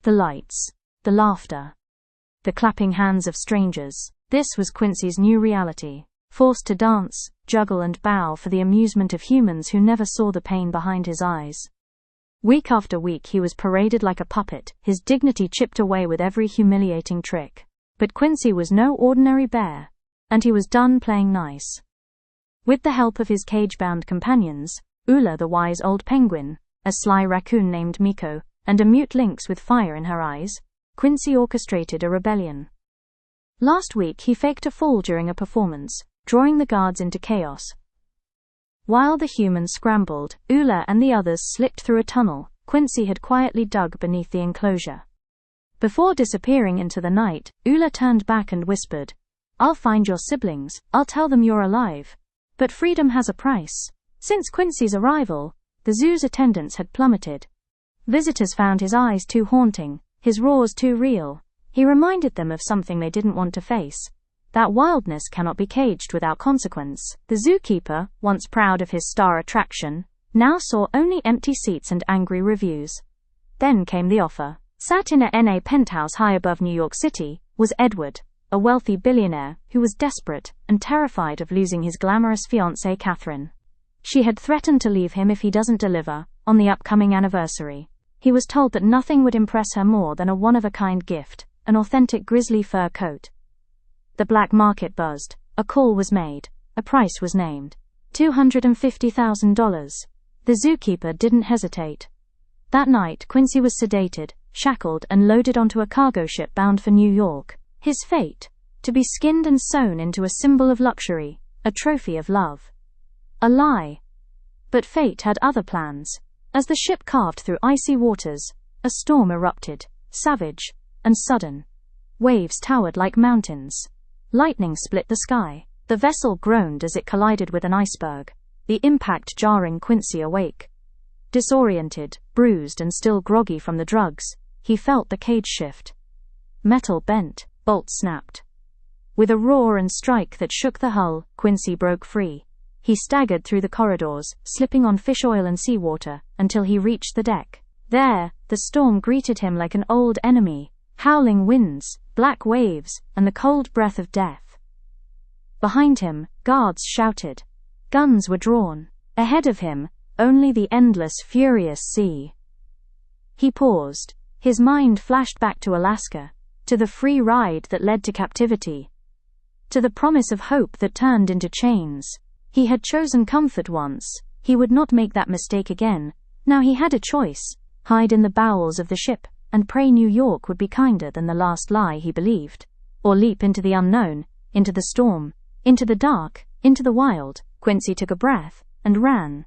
The lights, the laughter, the clapping hands of strangers. This was Quincy's new reality, forced to dance, juggle and bow for the amusement of humans who never saw the pain behind his eyes. Week after week he was paraded like a puppet, his dignity chipped away with every humiliating trick. But Quincy was no ordinary bear, and he was done playing nice. With the help of his cage-bound companions, Ula the wise old penguin, a sly raccoon named Miko, and a mute lynx with fire in her eyes, Quincy orchestrated a rebellion. Last week he faked a fall during a performance, drawing the guards into chaos. While the humans scrambled, Ula and the others slipped through a tunnel Quincy had quietly dug beneath the enclosure. Before disappearing into the night, Ula turned back and whispered, "I'll find your siblings, I'll tell them you're alive. But freedom has a price." Since Quincy's arrival, the zoo's attendance had plummeted. Visitors found his eyes too haunting, his roars too real. He reminded them of something they didn't want to face. That wildness cannot be caged without consequence. The zookeeper, once proud of his star attraction, now saw only empty seats and angry reviews. Then came the offer. Sat in a NA penthouse high above New York City was Edward, a wealthy billionaire who was desperate and terrified of losing his glamorous fiancée Catherine. She had threatened to leave him if he doesn't deliver on the upcoming anniversary. He was told that nothing would impress her more than a one-of-a-kind gift, an authentic grizzly fur coat. The black market buzzed. A call was made. A price was named. $250,000. The zookeeper didn't hesitate. That night Quincy was sedated, shackled and loaded onto a cargo ship bound for New York. His fate? To be skinned and sewn into a symbol of luxury, a trophy of love. A lie. But fate had other plans. As the ship carved through icy waters, a storm erupted, savage and sudden. Waves towered like mountains. Lightning split the sky. The vessel groaned as it collided with an iceberg, the impact jarring Quincy awake. Disoriented, bruised and still groggy from the drugs, he felt the cage shift. Metal bent, bolts snapped. With a roar and strike that shook the hull, Quincy broke free. He staggered through the corridors, slipping on fish oil and seawater, until he reached the deck. There, the storm greeted him like an old enemy, howling winds, black waves, and the cold breath of death. Behind him, guards shouted. Guns were drawn. Ahead of him, only the endless, furious sea. He paused. His mind flashed back to Alaska, to the free ride that led to captivity, to the promise of hope that turned into chains. He had chosen comfort once. He would not make that mistake again. Now he had a choice: hide in the bowels of the ship and pray New York would be kinder than the last lie he believed, or leap into the unknown, into the storm, into the dark, into the wild. Quincy took a breath and ran.